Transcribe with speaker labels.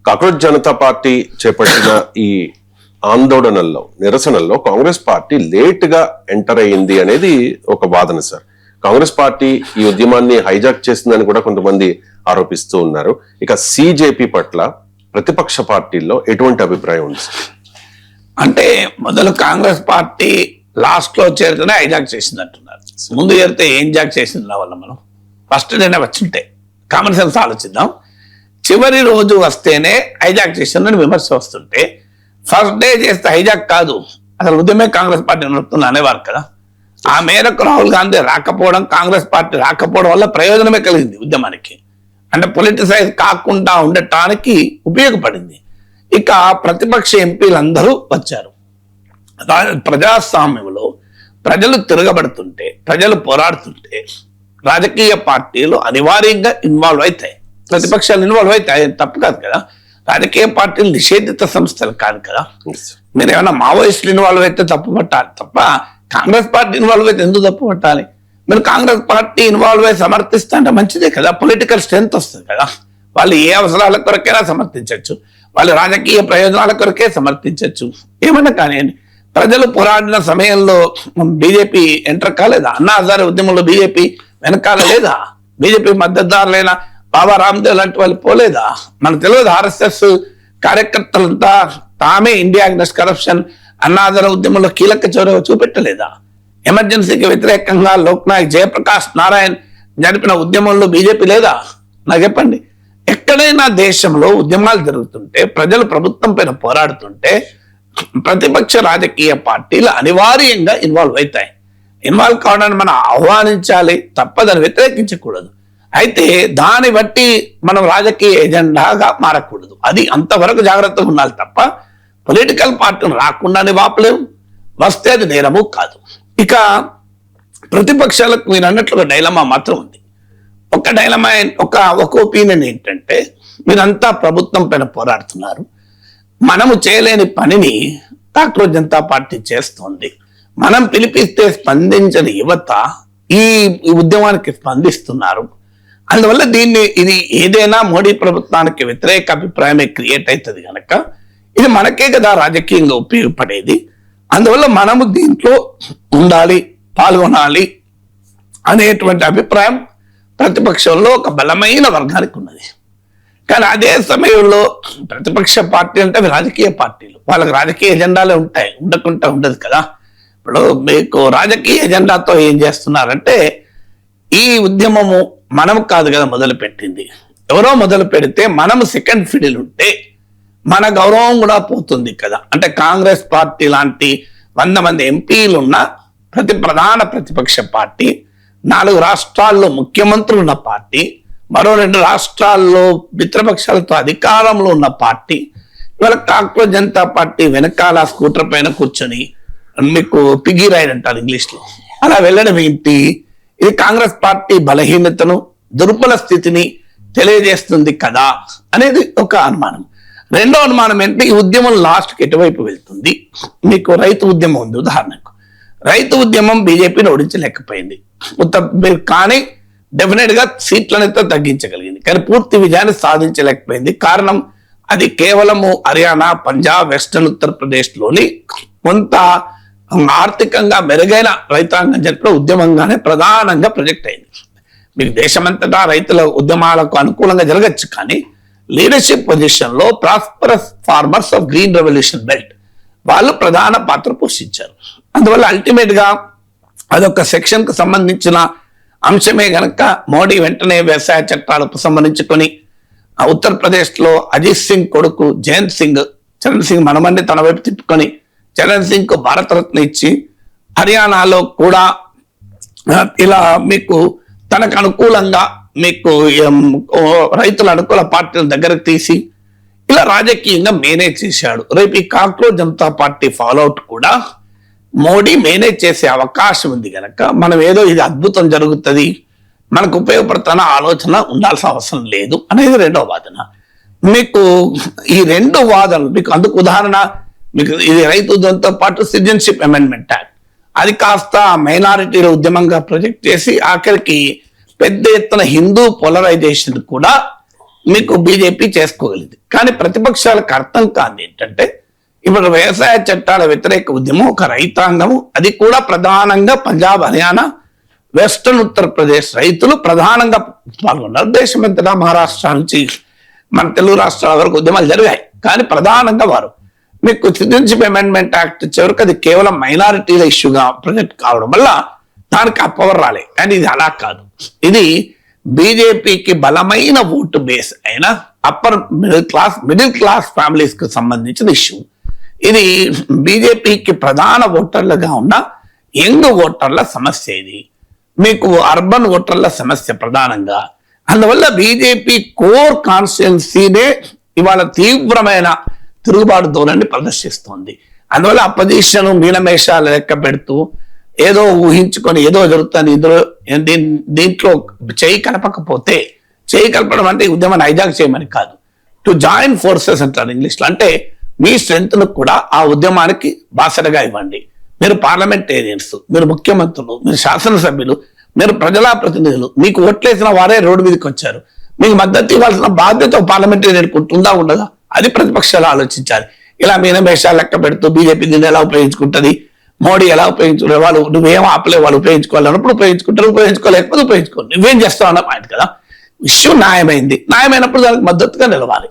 Speaker 1: Cockroach Janata party చేపట్టిన ఈ ఆందోళనల్లో నిరసనల్లో Congress party late గా ఎంటర్ అయ్యింది అనేది ఒక వాదన సార్. కాంగ్రెస్ పార్టీ ఈ ఉద్యమాన్ని హైజాక్ చేసిందని కూడా కొంతమంది ఆరోపిస్తూ ఉన్నారు. ఇక సిజేపీ పట్ల ప్రతిపక్ష పార్టీల్లో ఎటువంటి అభిప్రాయం ఉంది సార్?
Speaker 2: అంటే మొదలు కాంగ్రెస్ పార్టీ లాస్ట్ లో చేరితేనే హైజాక్ చేసింది అంటున్నారు. ముందు చేరితే ఏం జాక్ చేసింది వల్ల మనం ఫస్ట్ నేనే వచ్చుంటే కామన్ సెన్స్ ఆలోచిద్దాం. చివరి రోజు వస్తేనే హైజాక్ చేసిందని విమర్శ వస్తుంటే ఫస్ట్ డే చేస్తే హైజాక్ కాదు, అసలు ఉద్యమే కాంగ్రెస్ పార్టీ నడుపుతుంది అనేవారు కదా. ఆ మేరకు రాహుల్ గాంధీ రాకపోవడం, కాంగ్రెస్ పార్టీ రాకపోవడం వల్ల ప్రయోజనమే కలిగింది ఉద్యమానికి. అంటే పొలిటిసైజ్ కాకుండా ఉండటానికి ఉపయోగపడింది. ఇక ప్రతిపక్ష ఎంపీలందరూ వచ్చారు. ప్రజాస్వామ్యంలో ప్రజలు తిరగబడుతుంటే, ప్రజలు పోరాడుతుంటే రాజకీయ పార్టీలు అనివార్యంగా ఇన్వాల్వ్ అవుతాయి, ప్రతిపక్షాలు ఇన్వాల్వ్ అవుతాయి. తప్పు కాదు కదా, రాజకీయ పార్టీలు నిషేధిత సంస్థలు కాదు కదా. మీరు ఏమైనా మావోయిస్టులు ఇన్వాల్వ్ అయితే తప్పు పట్టాలి తప్ప కాంగ్రెస్ పార్టీ ఇన్వాల్వ్ అయితే ఎందుకు తప్పు పట్టాలి? మీరు కాంగ్రెస్ పార్టీ ఇన్వాల్వ్ అయి సమర్థిస్తే అంటే మంచిదే కదా, పొలిటికల్ స్ట్రెంత్ వస్తుంది కదా. వాళ్ళు ఏ అవసరాల కొరకైనా సమర్థించవచ్చు, వాళ్ళ రాజకీయ ప్రయోజనాల కొరకే సమర్థించవచ్చు, ఏమన్నా కానివ్వండి. ప్రజలు పోరాడిన సమయంలో బీజేపీ ఎంటర్ కాలేదా? అన్నా హజారే ఉద్యమంలో బీజేపీ వెనకాల లేదా? బీజేపీ మద్దతుదారులైన బాబా రామ్దేవ్ లాంటి వాళ్ళు పోలేదా? మనకు తెలియదు. ఆర్ఎస్ఎస్ కార్యకర్తలంతా తామే India against corruption Anna Hazare ఉద్యమంలో కీలక చొరవ చూపెట్టలేదా? ఎమర్జెన్సీకి వ్యతిరేకంగా లోక్నాయక్ జయప్రకాష్ నారాయణ్ జరిపిన ఉద్యమంలో బీజేపీ లేదా? నాకు చెప్పండి. ఎక్కడైనా దేశంలో ఉద్యమాలు జరుగుతుంటే, ప్రజలు ప్రభుత్వం పైన పోరాడుతుంటే ప్రతిపక్ష రాజకీయ పార్టీలు అనివార్యంగా ఇన్వాల్వ్ అవుతాయి. ఇన్వాల్వ్ కావడాన్ని మనం ఆహ్వానించాలి తప్ప దాన్ని వ్యతిరేకించకూడదు. అయితే దాన్ని బట్టి మనం రాజకీయ ఎజెండాగా మారకూడదు. అది అంతవరకు జాగ్రత్తగా ఉండాలి తప్ప పొలిటికల్ పార్టీని రాకుండానే వాపలేవు, వస్తే అది నేరము కాదు. ఇక ప్రతిపక్షాలకు మీరు అన్నట్లుగా డైలమా మాత్రం ఉంది. ఒక డైలమా, ఒక ఒపీనియన్ ఏంటంటే, మీరంతా ప్రభుత్వం పైన పోరాడుతున్నారు, మనము చేయలేని పనిని కాక్రోచ్ జనతా పార్టీ చేస్తోంది, మనం పిలిపిస్తే స్పందించని యువత ఈ ఉద్యమానికి స్పందిస్తున్నారు, అందువల్ల ఇది ఏదైనా మోడీ ప్రభుత్వానికి వ్యతిరేక అభిప్రాయమే క్రియేట్ అవుతుంది కనుక ఇది మనకే కదా రాజకీయంగా ఉపయోగపడేది, అందువల్ల మనము దీంట్లో ఉండాలి, పాల్గొనాలి అనేటువంటి అభిప్రాయం ప్రతిపక్షంలో ఒక బలమైన వర్గానికి ఉన్నది. కానీ అదే సమయంలో ప్రతిపక్ష పార్టీ అంటే అవి రాజకీయ పార్టీలు, వాళ్ళకి రాజకీయ ఎజెండాలే ఉంటాయి, ఉండకుండా ఉండదు కదా. ఇప్పుడు మీకు రాజకీయ ఎజెండాతో ఏం చేస్తున్నారంటే, ఈ ఉద్యమము మనం కాదు కదా మొదలు పెట్టింది, ఎవరో మొదలు పెడితే మనము సెకండ్ ఫిడిల్ ఉంటే మన గౌరవం కూడా పోతుంది కదా. అంటే కాంగ్రెస్ పార్టీ లాంటి 100 మంది ఎంపీలు ఉన్న ప్రధాన ప్రతిపక్ష పార్టీ, 4 రాష్ట్రాల్లో ముఖ్యమంత్రులు ఉన్న పార్టీ, మరో 2 రాష్ట్రాల్లో మిత్రపక్షాలతో అధికారంలో ఉన్న పార్టీ, ఇవాళ కాక్రోచ్ జనతా పార్టీ వెనకాల స్కూటర్ పైన కూర్చొని మీకు పిగ్గీ రైడ్ అంటారు ఇంగ్లీష్ లో, అలా వెళ్ళడం ఏంటి? ఇది కాంగ్రెస్ పార్టీ బలహీనతను, దుర్బల స్థితిని తెలియజేస్తుంది కదా అనేది ఒక అనుమానం. రెండో అనుమానం ఏంటి, ఈ ఉద్యమం లాస్ట్కి ఎటువైపు వెళ్తుంది? మీకు రైతు ఉద్యమం ఉంది ఉదాహరణకు. రైతు ఉద్యమం బీజేపీని ఓడించలేకపోయింది, కానీ డెఫినెట్ గా సీట్లనైతే తగ్గించగలిగింది, కానీ పూర్తి విజయాన్ని సాధించలేకపోయింది. కారణం అది కేవలము హర్యానా, పంజాబ్, వెస్టర్న్ ఉత్తరప్రదేశ్ లోని కొంత ఆర్థికంగా మెరుగైన రైతాంగం జరిపిన ఉద్యమంగానే ప్రధానంగా ప్రొజెక్ట్ అయింది. మీకు దేశమంతటా రైతుల ఉద్యమాలకు అనుకూలంగా జరగచ్చు, కానీ లీడర్షిప్ పొజిషన్ లో prosperous farmers of green revolution belt వాళ్ళు ప్రధాన పాత్ర పోషించారు. అందువల్ల అల్టిమేట్ గా అదొక సెక్షన్ కు సంబంధించిన అంశమే గనక మోడీ వెంటనే వ్యవసాయ చట్టాలకు సంబంధించుకొని ఉత్తరప్రదేశ్ లో అజిత్ సింగ్ కొడుకు చరణ్ సింగ్ మనమన్ని తన వైపు తిప్పుకొని చరణ్ సింగ్ కు భారతరత్న ఇచ్చి, హర్యానాలో కూడా ఇలా మీకు తనకు అనుకూలంగా మీకు రైతుల అనుకూల పార్టీల దగ్గరకు తీసి ఇలా రాజకీయంగా మేనేజ్ చేశాడు. రేపు ఈ కాక్రోచ్ జనతా పార్టీ ఫాలోఅవుట్ కూడా మోడీ మేనేజ్ చేసే అవకాశం ఉంది కనుక మనం ఏదో ఇది అద్భుతం జరుగుతుంది, మనకు ఉపయోగపడుతున్న ఆలోచన ఉండాల్సిన అవసరం లేదు అనేది రెండో వాదన. మీకు ఈ 2 వాదనలు మీకు అందుకు ఉదాహరణ, మీకు ఇది రైతు ఉద్యమంతో పాటు సిటిజన్షిప్ అమెండ్మెంట్ యాక్ట్, అది కాస్త మైనారిటీల ఉద్యమంగా ప్రొజెక్ట్ చేసి ఆఖరికి పెద్ద ఎత్తున హిందూ పోలరైజేషన్ కూడా మీకు బీజేపీ చేసుకోగలిగింది. కానీ ప్రతిపక్షాలకు అర్థం కాదు ఏంటంటే ఇప్పుడు వ్యవసాయ చట్టాల వ్యతిరేక ఉద్యమం ఒక రైతాంగము, అది కూడా ప్రధానంగా పంజాబ్, హర్యానా, వెస్టర్న్ ఉత్తరప్రదేశ్ రైతులు ప్రధానంగా పాల్గొన్నారు. దేశమంతటా మహారాష్ట్ర నుంచి మన తెలుగు రాష్ట్రాల వరకు ఉద్యమాలు జరిగాయి. కానీ ప్రధానంగా వారు మీకు సిటిజన్షిప్ అమెండ్మెంట్ యాక్ట్ చివరికి అది కేవలం మైనారిటీల ఇష్యూగా ప్రొజెక్ట్ కావడం వల్ల దానికి ఆ పవర్ రాలే. కానీ ఇది అలా కాదు. ఇది బీజేపీకి బలమైన ఓటు బేస్ అయిన అప్పర్ మిడిల్ క్లాస్ ఫ్యామిలీస్ కు సంబంధించిన ఇష్యూ. ఇది బీజేపీకి ప్రధాన ఓటర్లుగా ఉన్న యంగ్ ఓటర్ల సమస్య. ఇది మీకు అర్బన్ ఓటర్ల సమస్య ప్రధానంగా. అందువల్ల బీజేపీ కోర్ కాన్స్టిట్యున్సీనే ఇవాళ తీవ్రమైన తిరుగుబాటు ధోరణి ప్రదర్శిస్తోంది. అందువల్ల అపోజిషన్ మీనమేషాలు లెక్క పెడుతూ ఏదో ఊహించుకొని ఏదో జరుగుతుంది, దీంట్లో చేయి కలపకపోతే, చేయి కలపడం అంటే ఉద్యమాన్ని హైజాక్ చేయమని కాదు, టు జాయిన్ ఫోర్సెస్ అంటారు ఇంగ్లీష్లో. అంటే మీ స్ట్రెంత్ ను కూడా ఆ ఉద్యమానికి బాసటగా ఇవ్వండి. మీరు పార్లమెంటేరియన్స్, మీరు ముఖ్యమంత్రులు, మీరు శాసనసభ్యులు, మీరు ప్రజా ప్రతినిధులు, మీకు ఓట్లేసిన వారే రోడ్డు మీదకి వచ్చారు. మీకు మద్దతు ఇవ్వాల్సిన బాధ్యత పార్లమెంటేరియన్ ఉంటుందా ఉండదా, అది ప్రతిపక్షాలు ఆలోచించాలి. ఇలా మీనమేషాలు లెక్క పెడుతూ బీజేపీ దీన్ని ఎలా ఉపయోగించుకుంటది, మోడీ ఎలా ఉపయోగించుకునే, వాళ్ళు నువ్వేం ఆపలే, వాళ్ళు ఉపయోగించుకోవాలన్నప్పుడు ఉపయోగించుకుంటారు, ఉపయోగించుకోలేకపోతే ఉపయోగించుకోండి, నువ్వేం చేస్తావు అన్న పాయింట్ కదా. ఇష్యూ న్యాయమైంది, న్యాయమైనప్పుడు దానికి మద్దతుగా నిలవాలి.